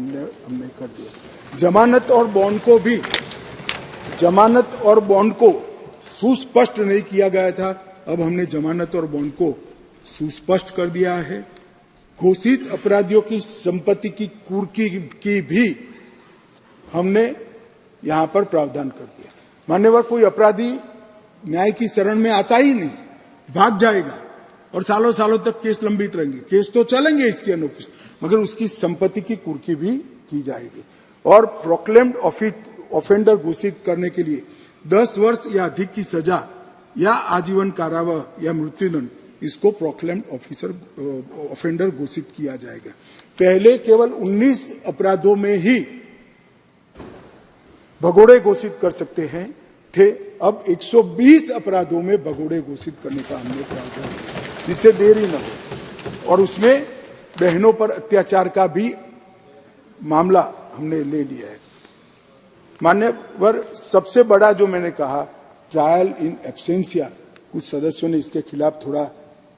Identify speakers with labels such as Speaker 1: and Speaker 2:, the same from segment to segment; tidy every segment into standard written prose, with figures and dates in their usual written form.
Speaker 1: हमने कर दिया। जमानत और बॉन्ड को सुस्पष्ट नहीं किया गया था, अब हमने जमानत और बॉन्ड को सुस्पष्ट कर दिया है। घोषित अपराधियों की संपत्ति की कुर्की की भी हमने यहां पर प्रावधान कर दिया। मान्यवर, कोई अपराधी न्याय की शरण में आता ही नहीं, भाग जाएगा और सालों सालों तक केस लंबित रहेंगे। केस तो चलेंगे इसके अनुपस्थित, मगर उसकी संपत्ति की कुर्की भी की जाएगी। और प्रोक्लेम्ड ऑफेंडर घोषित करने के लिए 10 वर्ष या अधिक की सजा या आजीवन कारावास या मृत्युदंड, इसको प्रोक्लेम्ड ऑफेंडर घोषित किया जाएगा। पहले केवल 19 अपराधों में ही भगोड़े घोषित कर सकते हैं थे, अब 120 अपराधों में भगोड़े घोषित करने का हमने प्रावधान किया, जिससे देरी न हो। और उसमें बहनों पर अत्याचार का भी मामला हमने ले लिया है। मान्यवर, सबसे बड़ा जो मैंने कहा, ट्रायल इन एब्सेंसिया, कुछ सदस्यों ने इसके खिलाफ थोड़ा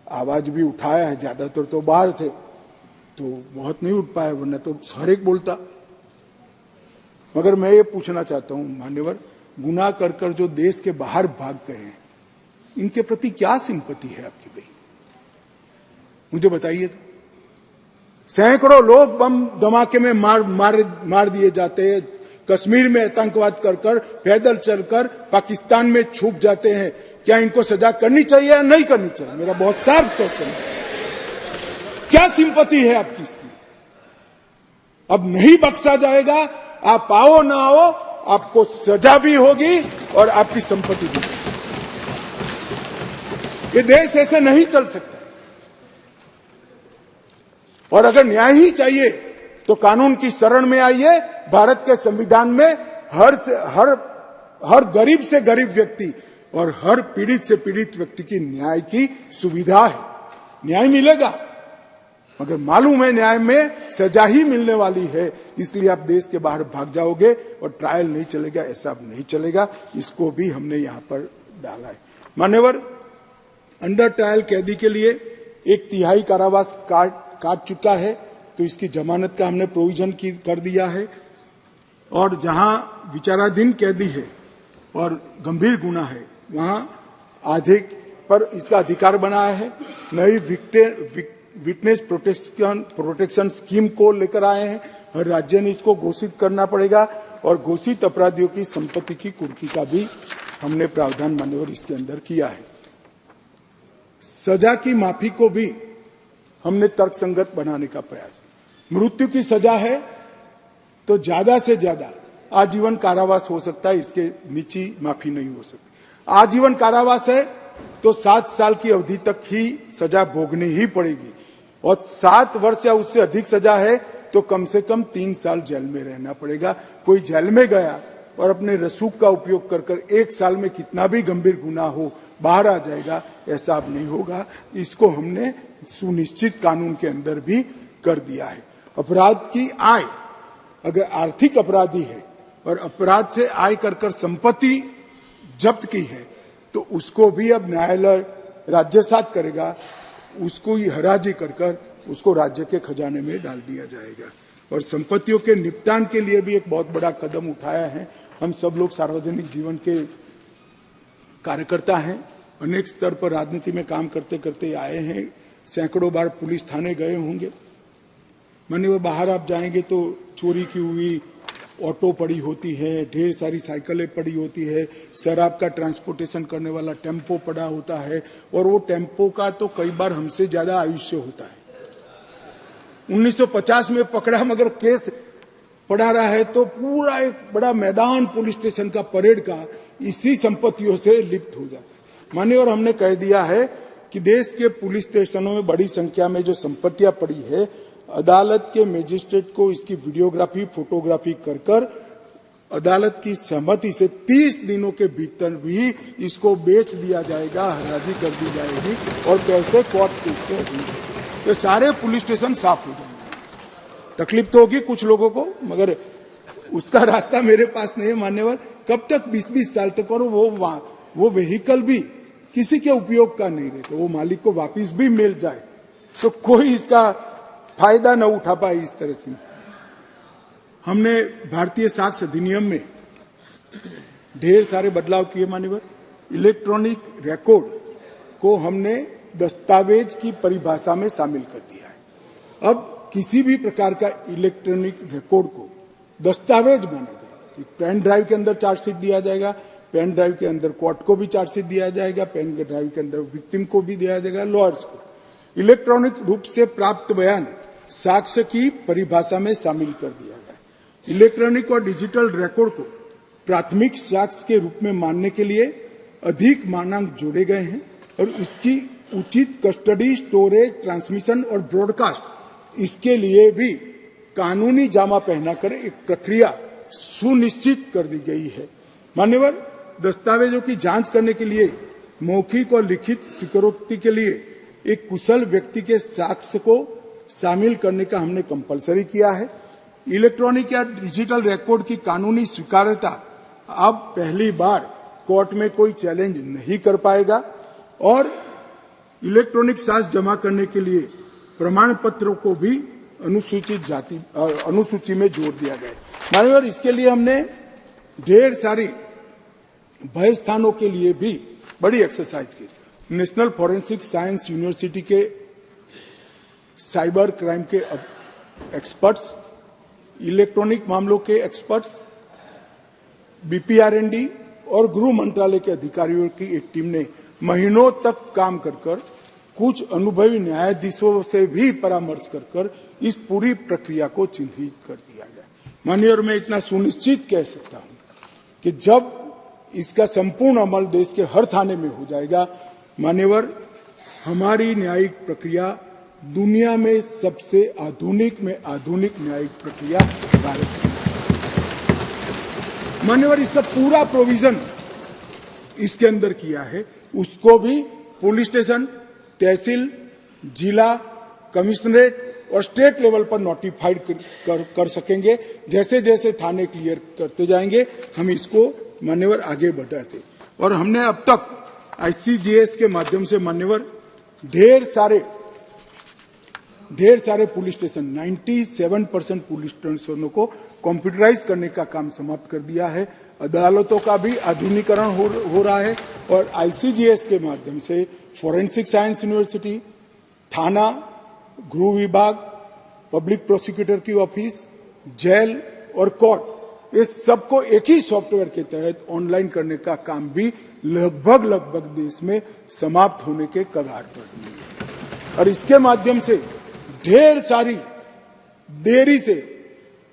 Speaker 1: आवाज भी उठाया है, ज्यादातर तो बाहर थे, तो बहुत नहीं उठ पाए, वरना तो हर एक बोलता। मगर मैं ये पूछना चाहता हूं मान्यवर, गुनाह कर कर जो देश के बाहर भाग गए हैं, इनके प्रति क्या सिंपैथी है आपकी भाई? मुझे बताइए तो। सैकड़ों लोग बम धमाके में मार दिए जाते हैं, कश्मीर में आतंकवाद कर कर, पैदल चलकर पाकिस्तान में छुप जाते हैं। क्या इनको सजा करनी चाहिए या नहीं करनी चाहिए? मेरा बहुत साफ क्वेश्चन है। क्या सिंपैथी है आपकी इसकी? अब नहीं बख्शा जाएगा, आप आओ ना आओ, आपको सजा भी होगी और आपकी संपत्ति भी होगी। ये देश ऐसे नहीं चल सकता। और अगर न्याय ही चाहिए तो कानून की शरण में आइए। भारत के संविधान में हर गरीब से गरीब व्यक्ति और हर पीड़ित से पीड़ित व्यक्ति की न्याय की सुविधा है। न्याय मिलेगा, मगर मालूम है न्याय में सजा ही मिलने वाली है, इसलिए आप देश के बाहर भाग जाओगे और ट्रायल नहीं चलेगा। ऐसा अब नहीं चलेगा, इसको भी हमने यहां पर डाला है। मान्यवर, अंडर ट्रायल कैदी के लिए 1/3 कारावास काट चुका है, तो इसकी जमानत का हमने प्रोविजन कर दिया है। और जहां विचाराधीन कैदी है और गंभीर गुनाह है, वहां आधे पर इसका अधिकार बनाया है। नई विटनेस प्रोटेक्शन स्कीम को लेकर आए हैं। हर राज्य ने इसको घोषित करना पड़ेगा। और घोषित अपराधियों की संपत्ति की कुर्की का भी हमने प्रावधान मान्यवर इसके अंदर किया है। सजा की माफी को भी हमने तर्कसंगत बनाने का प्रयास। मृत्यु की सजा है तो ज्यादा से ज्यादा आजीवन कारावास हो सकता है, इसके नीचे माफी नहीं हो सकती। आजीवन कारावास है तो 7 साल की अवधि तक ही सजा भोगनी ही पड़ेगी, और 7 वर्ष या उससे अधिक सजा है तो कम से कम 3 साल जेल में रहना पड़ेगा। कोई जेल में गया और अपने रसूख का उपयोग कर कर 1 साल में कितना भी गंभीर गुनाह हो बाहर आ जाएगा, ऐसा अब नहीं होगा। इसको हमने सुनिश्चित कानून के अंदर भी कर दिया है। अपराध की आय, अगर आर्थिक अपराधी है और अपराध से आय कर कर संपत्ति जब्त की है, तो उसको भी अब न्यायालय राज्य साथ करेगा, उसको ही हराजी कर कर उसको राज्य के खजाने में डाल दिया जाएगा। और संपत्तियों के निपटान के लिए भी एक बहुत बड़ा कदम उठाया है। हम सब लोग सार्वजनिक जीवन के कार्यकर्ता हैं, अनेक स्तर पर राजनीति में काम करते करते आए हैं, सैकड़ों बार पुलिस थाने गए होंगे। मानिए बाहर आप जाएंगे तो चोरी की हुई ऑटो पड़ी होती है, ढेर सारी साइकिलें पड़ी होती है, शराब का ट्रांसपोर्टेशन करने वाला टेम्पो पड़ा होता है, और वो टेम्पो का तो कई बार हमसे ज्यादा आयुष्य होता है। 1950 में पकड़ा, मगर केस पड़ा रहा है तो पूरा एक बड़ा मैदान पुलिस स्टेशन का, परेड का, इसी संपत्तियों से लिप्त हो जाता है। मानिए, और हमने कह दिया है कि देश के पुलिस स्टेशनों में बड़ी संख्या में जो संपत्तियां पड़ी है, अदालत के मजिस्ट्रेट को इसकी वीडियोग्राफी, फोटोग्राफी कर कर अदालत की सहमति से 30 दिनों के भीतर भी इसको बेच दिया जाएगा, हराजी कर दी जाएगी और पैसे कोर्ट केस के अधीन, तो सारे पुलिस स्टेशन साफ हो जाएंगे। तकलीफ तो होगी कुछ लोगों को, मगर उसका रास्ता मेरे पास नहीं है मान्यवर। कब तक 20-20 साल तक, और वो व्हीकल भी किसी के उपयोग का नहीं रहता, वो मालिक को वापिस भी मिल जाए तो कोई इसका फायदा न उठा पाए इस तरह से। हमने भारतीय साक्ष्य अधिनियम में ढेर सारे बदलाव किए मान्यवर। इलेक्ट्रॉनिक रिकॉर्ड को हमने दस्तावेज की परिभाषा में शामिल कर दिया है। अब किसी भी प्रकार का इलेक्ट्रॉनिक रिकॉर्ड को दस्तावेज माना जाएगा। पेन ड्राइव के अंदर चार्जशीट दिया जाएगा, पेन ड्राइव के अंदर कोर्ट को भी चार्जशीट दिया जाएगा, पेन ड्राइव के अंदर विक्टिम को भी दिया जाएगा, लॉयर्स को। इलेक्ट्रॉनिक रूप से प्राप्त बयान साक्ष्य की परिभाषा में शामिल कर दिया गया। इलेक्ट्रॉनिक और डिजिटल रिकॉर्ड को प्राथमिक साक्ष्य के रूप में मानने के लिए अधिक मानक जोड़े गए हैं और इसकी उचित कस्टडी, स्टोरेज, ट्रांसमिशन और ब्रॉडकास्ट, इसके लिए भी कानूनी जामा पहनाकर एक प्रक्रिया सुनिश्चित कर दी गई है। मान्यवर, दस्तावेजों की जांच करने के लिए मौखिक और लिखित स्वीकारोक्ति के लिए एक कुशल व्यक्ति के साक्ष्य को शामिल करने का हमने कंपलसरी किया है। इलेक्ट्रॉनिक या डिजिटल रिकॉर्ड की कानूनी स्वीकार्यता अब पहली बार कोर्ट में कोई चैलेंज नहीं कर पाएगा और इलेक्ट्रॉनिक साक्ष्य जमा करने के लिए प्रमाण पत्रों को भी अनुसूची में जोड़ दिया गया है। मान्यवर, इसके लिए हमने ढेर सारी भय स्थानों के लिए भी बड़ी एक्सरसाइज की। नेशनल फॉरेंसिक साइंस यूनिवर्सिटी के साइबर क्राइम के एक्सपर्ट्स, इलेक्ट्रॉनिक मामलों के एक्सपर्ट्स, बीपीआरएनडी और गृह मंत्रालय के अधिकारियों की एक टीम ने महीनों तक काम कर कुछ अनुभवी न्यायाधीशों से भी परामर्श कर इस पूरी प्रक्रिया को चिन्हित कर दिया गया। माननीय, मैं इतना सुनिश्चित कह सकता हूं कि जब इसका संपूर्ण अमल देश के हर थाने में हो जाएगा, मान्यवर, हमारी न्यायिक प्रक्रिया दुनिया में सबसे आधुनिक में आधुनिक न्यायिक प्रक्रिया भारत में। मान्यवर, इसका पूरा प्रोविजन इसके अंदर किया है। उसको भी पुलिस स्टेशन, तहसील, जिला, कमिश्नरेट और स्टेट लेवल पर नोटिफाइड कर सकेंगे। जैसे जैसे थाने क्लियर करते जाएंगे हम इसको मान्यवर आगे बढ़ाते। और हमने अब तक आईसीजीएस के माध्यम से मान्यवर ढेर सारे पुलिस स्टेशन 97% पुलिस स्टेशनों को कंप्यूटराइज करने का काम समाप्त कर दिया है। अदालतों का भी आधुनिकीकरण हो रहा है और आईसीजीएस के माध्यम से फॉरेंसिक साइंस यूनिवर्सिटी, थाना, गृह विभाग, पब्लिक प्रोसिक्यूटर की ऑफिस, जेल और कोर्ट, ये सबको एक ही सॉफ्टवेयर के तहत ऑनलाइन करने का काम भी लगभग देश में समाप्त होने के कगार पर है। और इसके माध्यम से ढेर सारी देरी से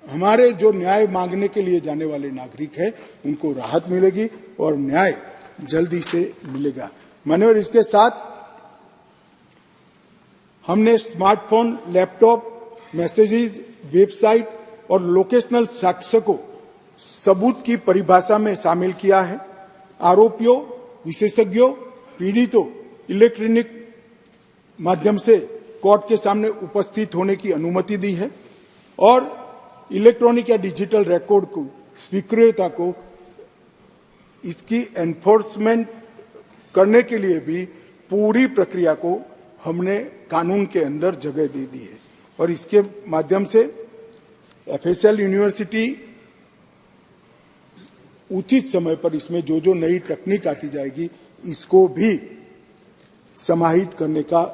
Speaker 1: हमारे जो न्याय मांगने के लिए जाने वाले नागरिक हैं उनको राहत मिलेगी और न्याय जल्दी से मिलेगा। मान्यवर, इसके साथ हमने स्मार्टफोन, लैपटॉप, मैसेजेस, वेबसाइट और लोकेशनल साक्ष्य को सबूत की परिभाषा में शामिल किया है। आरोपियों, विशेषज्ञों, पीड़ितों इलेक्ट्रॉनिक माध्यम से कोर्ट के सामने उपस्थित होने की अनुमति दी है और इलेक्ट्रॉनिक या डिजिटल रिकॉर्ड को स्वीकार्यता को इसकी एनफोर्समेंट करने के लिए भी पूरी प्रक्रिया को हमने कानून के अंदर जगह दे दी है। और इसके माध्यम से एफएसएल यूनिवर्सिटी उचित समय पर इसमें जो नई तकनीक आती जाएगी इसको भी समाहित करने का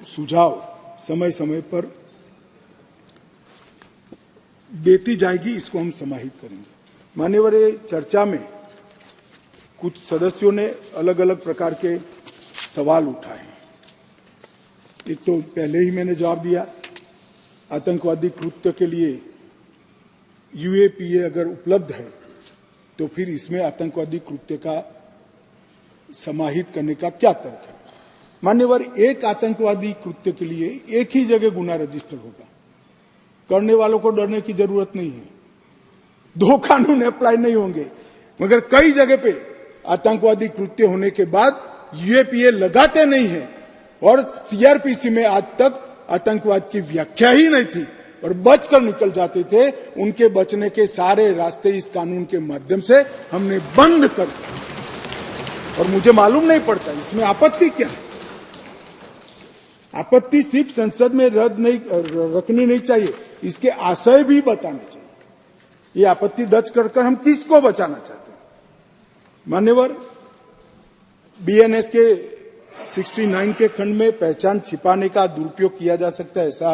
Speaker 1: सुझाव समय समय पर देती जाएगी, इसको हम समाहित करेंगे। मान्यवर, चर्चा में कुछ सदस्यों ने अलग अलग प्रकार के सवाल उठाए। एक तो पहले ही मैंने जवाब दिया, आतंकवादी कृत्य के लिए यूएपीए अगर उपलब्ध है तो फिर इसमें आतंकवादी कृत्य का समाहित करने का क्या तर्क है। मान्यवर, एक आतंकवादी कृत्य के लिए एक ही जगह गुना रजिस्टर होगा, करने वालों को डरने की जरूरत नहीं है। दो कानून अप्लाई नहीं होंगे, मगर कई जगह पे आतंकवादी कृत्य होने के बाद यूएपीए लगाते नहीं है और सीआरपीसी में आज तक आतंकवाद की व्याख्या ही नहीं थी और बचकर निकल जाते थे। उनके बचने के सारे रास्ते इस कानून के माध्यम से हमने बंद कर दिए और मुझे मालूम नहीं पड़ता इसमें आपत्ति क्या है। आपत्ति सिर्फ संसद में रखनी नहीं चाहिए, इसके आशय भी बताने चाहिए। ये आपत्ति दर्ज कर हम किसको बचाना चाहते हैं? मान्यवर, बीएनएस के 69 के खंड में पहचान छिपाने का दुरुपयोग किया जा सकता है, ऐसा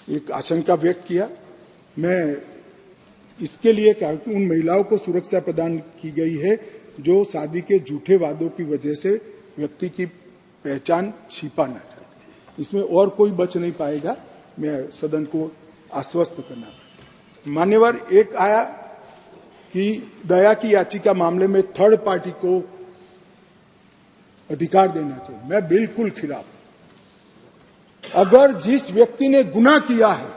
Speaker 1: एक आशंका व्यक्त किया। मैं इसके लिए कहा कि उन महिलाओं को सुरक्षा प्रदान की गई है जो शादी के झूठे वादों की वजह से व्यक्ति की पहचान छिपाना चाहते हैं। इसमें और कोई बच नहीं पाएगा। मैं सदन को आश्वस्त करना। मान्यवर, एक आया कि दया की याचिका मामले में थर्ड पार्टी को अधिकार देना चाहिए। मैं बिल्कुल खिलाफ। अगर जिस व्यक्ति ने गुनाह किया है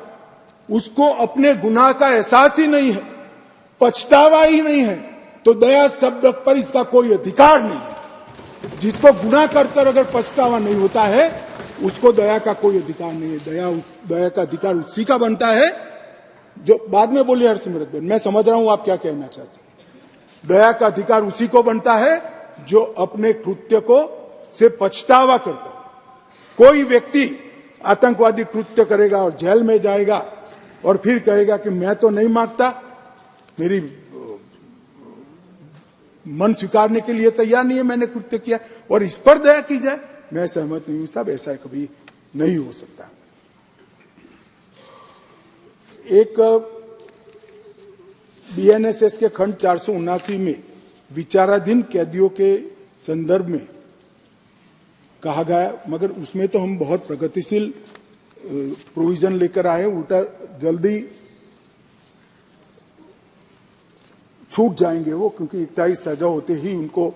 Speaker 1: उसको अपने गुनाह का एहसास ही नहीं है, पछतावा ही नहीं है, तो दया शब्द पर इसका कोई अधिकार नहीं है। जिसको गुनाह कर अगर पछतावा नहीं होता है उसको दया का कोई अधिकार नहीं है। दया का अधिकार उसी का बनता है जो बाद में बोली हरसिमरत बहन, मैं समझ रहा हूं आप क्या कहना चाहते हैं। दया का अधिकार उसी को बनता है जो अपने कृत्य को से पछतावा करता है। कोई व्यक्ति आतंकवादी कृत्य करेगा और जेल में जाएगा और फिर कहेगा कि मैं तो नहीं मांगता, मेरी मन स्वीकारने के लिए तैयार नहीं है, मैंने कृत्य किया, और इस पर दया की जाए, मैं सहमत नहीं हूं साहब, ऐसा कभी नहीं हो सकता। एक बीएनएसएस के खंड 479 में विचाराधीन कैदियों के संदर्भ में कहा गया, मगर उसमें तो हम बहुत प्रगतिशील प्रोविजन लेकर आए, उल्टा जल्दी छूट जाएंगे वो, क्योंकि 41 सजा होते ही उनको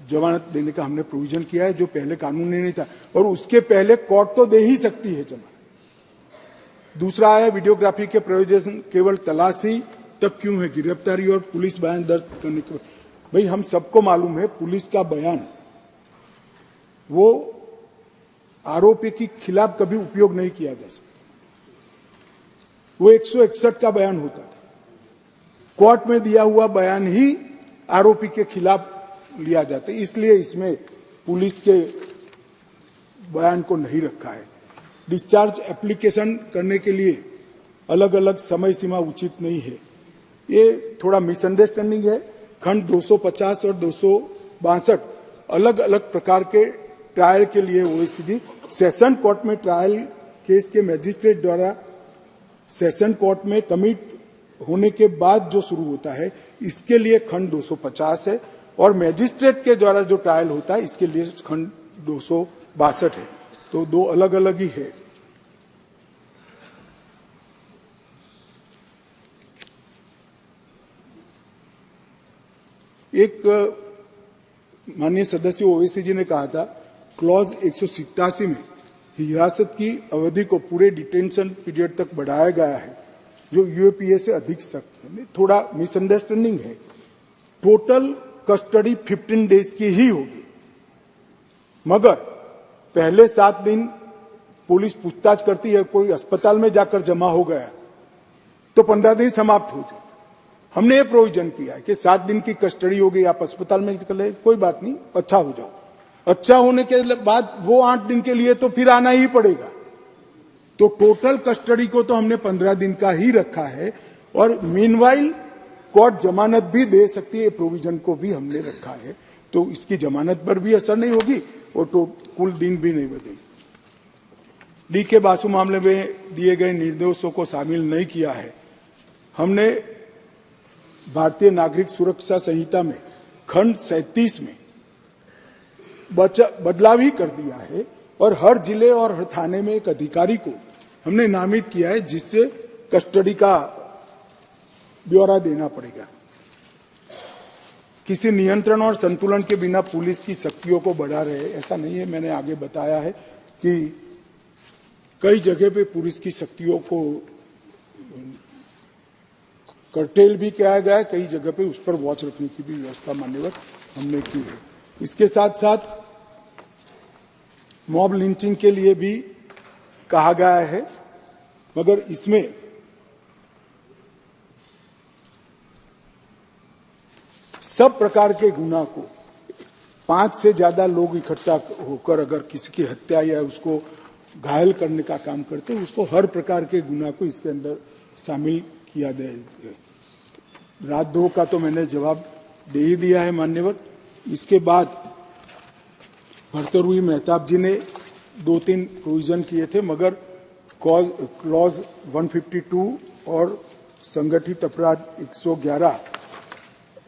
Speaker 1: जमानत देने का हमने प्रोविजन किया है, जो पहले कानून में नहीं था, और उसके पहले कोर्ट तो दे ही सकती है जमानत। दूसरा आया वीडियोग्राफी के प्रयोजन केवल तलाशी तक क्यों है, गिरफ्तारी और पुलिस बयान दर्ज करने के। भाई, हम सबको मालूम है पुलिस का बयान वो आरोपी के खिलाफ कभी उपयोग नहीं किया जा सकता। वो 161 का बयान होता था, कोर्ट में दिया हुआ बयान ही आरोपी के खिलाफ लिया जाता है, इसलिए इसमें पुलिस के बयान को नहीं रखा है। डिस्चार्ज एप्लीकेशन करने के लिए अलग अलग समय सीमा उचित नहीं है, ये थोड़ा मिसअंडरस्टैंडिंग है। खंड 250 और 262 अलग अलग प्रकार के ट्रायल के लिए ओएसीडी सेशन कोर्ट में ट्रायल केस के मजिस्ट्रेट द्वारा सेशन कोर्ट में कमिट होने के बाद जो शुरू होता है, इसके लिए खंड 250 है, और मजिस्ट्रेट के द्वारा जो ट्रायल होता है इसके लिए खंड 262 है। तो दो अलग अलग ही है। एक माननीय सदस्य ओवैसी जी ने कहा था क्लॉज 187 में हिरासत की अवधि को पूरे डिटेंशन पीरियड तक बढ़ाया गया है, जो यूएपीए से अधिक सख्त है। थोड़ा मिसअंडरस्टैंडिंग है। टोटल कस्टडी 15 डेज की ही होगी, मगर पहले 7 दिन पुलिस पूछताछ करती है, कोई अस्पताल में जाकर जमा हो गया तो 15 दिन समाप्त हो जाए। हमने ये प्रोविजन किया है कि 7 दिन की कस्टडी हो गई, आप अस्पताल में कर ले, कोई बात नहीं, अच्छा हो जाओ। अच्छा होने के बाद वो 8 दिन के लिए तो फिर आना ही पड़ेगा। तो टोटल कस्टडी को तो हमने 15 दिन का ही रखा है, और मीनवाइल कोर्ट जमानत भी दे सकती है, प्रोविजन को भी हमने रखा है, तो इसकी जमानत पर भी असर नहीं होगी और तो कुल दिन भी नहीं बदलेगी। डी के बासु मामले में दिए गए निर्देशों को शामिल नहीं किया है। हमने भारतीय नागरिक सुरक्षा संहिता में खंड 37 में बदलाव ही कर दिया है, और हर जिले और हर थाने में एक अधिकारी को हमने नामित किया है, जिससे कस्टडी का ब्यौरा देना पड़ेगा। किसी नियंत्रण और संतुलन के बिना पुलिस की शक्तियों को बढ़ा रहे, ऐसा नहीं है। मैंने आगे बताया है कि कई जगह पे पुलिस की शक्तियों को कर्टेल भी किया गया है, कई जगह पे उस पर वॉच रखने की भी व्यवस्था मान्यवर हमने की है। इसके साथ साथ मॉब लिंचिंग के लिए भी कहा गया है, मगर इसमें सब प्रकार के गुनाह को 5 से ज्यादा लोग इकट्ठा होकर अगर किसी की हत्या या उसको घायल करने का काम करते हैं, उसको हर प्रकार के गुनाह को इसके अंदर शामिल किया दे। रात 2 का तो मैंने जवाब दे ही दिया है मान्यवर। इसके बाद भर्तृहरि मेहताब जी ने 2-3 प्रोविजन किए थे, मगर क्लॉज 152 और संगठित अपराध 111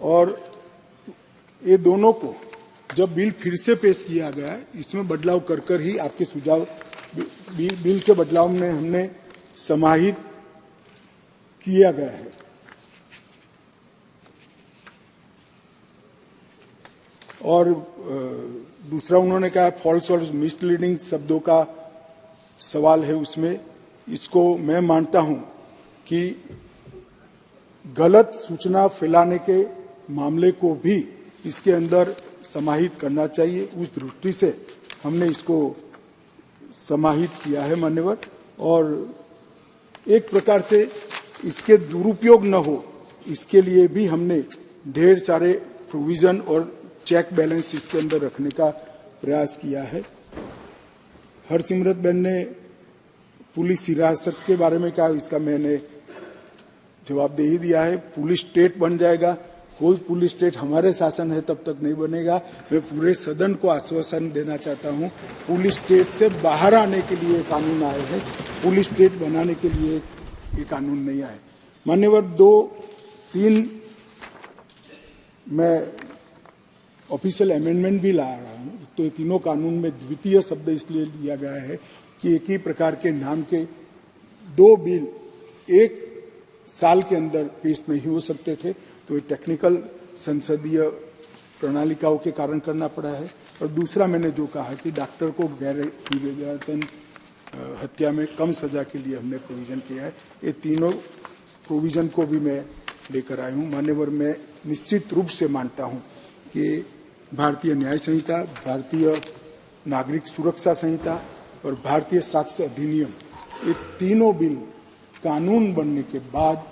Speaker 1: और ये दोनों को जब बिल फिर से पेश किया गया है, इसमें बदलाव कर ही आपके सुझाव बिल के बदलाव में हमने समाहित किया गया है। और दूसरा उन्होंने कहा फॉल्स और मिसलीडिंग शब्दों का सवाल है उसमें। इसको मैं मानता हूं कि गलत सूचना फैलाने के मामले को भी इसके अंदर समाहित करना चाहिए। उस दृष्टि से हमने इसको समाहित किया है मान्यवर। और एक प्रकार से इसके दुरुपयोग न हो, इसके लिए भी हमने ढेर सारे प्रोविजन और चेक बैलेंस इसके अंदर रखने का प्रयास किया है। हरसिमरत बहन ने पुलिस हिरासत के बारे में कहा, इसका मैंने जवाब दे ही दिया है। पुलिस स्टेट बन जाएगा, कोई पुलिस स्टेट हमारे शासन है तब तक नहीं बनेगा। मैं पूरे सदन को आश्वासन देना चाहता हूं, पुलिस स्टेट से बाहर आने के लिए कानून आए हैं, पुलिस स्टेट बनाने के लिए ये कानून नहीं आए। मान्यवर 2-3 मैं ऑफिशियल अमेंडमेंट भी ला रहा हूं, तो ये तीनों कानून में द्वितीय शब्द इसलिए दिया गया है कि एक ही प्रकार के नाम के 2 बिल 1 साल के अंदर पेश नहीं हो सकते थे, तो ये टेक्निकल संसदीय प्रणालिकाओं के कारण करना पड़ा है। और दूसरा मैंने जो कहा कि डॉक्टर को गैर विवेचन हत्या में कम सजा के लिए हमने प्रोविजन किया है। ये तीनों प्रोविजन को भी मैं लेकर आया हूं मान्यवर। मैं निश्चित रूप से मानता हूं कि भारतीय न्याय संहिता, भारतीय नागरिक सुरक्षा संहिता और भारतीय साक्ष्य अधिनियम, ये तीनों बिल कानून बनने के बाद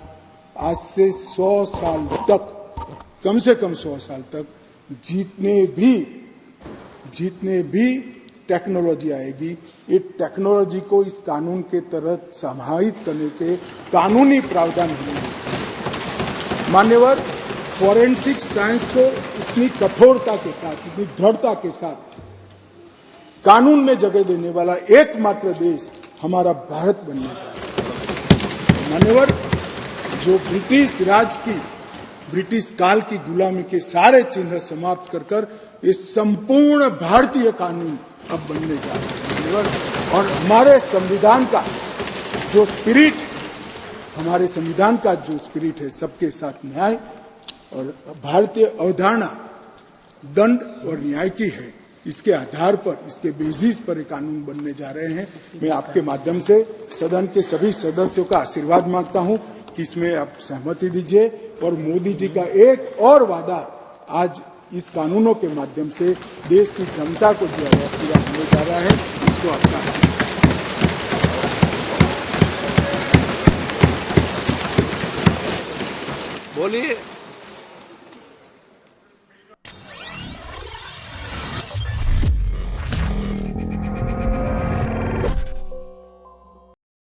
Speaker 1: आज से 100 साल तक, कम से कम 100 साल तक जितने भी टेक्नोलॉजी आएगी, ये टेक्नोलॉजी को इस कानून के तहत समाहित करने के कानूनी प्रावधान होंगे। मान्यवर, फॉरेंसिक साइंस को इतनी कठोरता के साथ, इतनी दृढ़ता के साथ कानून में जगह देने वाला एकमात्र देश हमारा भारत बनने का है। मान्यवर, जो ब्रिटिश राज की, ब्रिटिश काल की गुलामी के सारे चिन्ह समाप्त कर ये संपूर्ण भारतीय कानून अब बनने जा रहे हैं। और हमारे संविधान का जो स्पिरिट, हमारे संविधान का जो स्पिरिट है, सबके साथ न्याय और भारतीय अवधारणा दंड और न्याय की है, इसके आधार पर, इसके बेसिस पर कानून बनने जा रहे हैं। मैं आपके माध्यम से सदन के सभी सदस्यों का आशीर्वाद मांगता हूं कि इसमें आप सहमति दीजिए। और मोदी जी का एक और वादा आज इस कानूनों के माध्यम से देश की जनता को दिया हुआ पूरा होने जा रहा है, इसको आपका आशीर्वाद।
Speaker 2: बोलिए।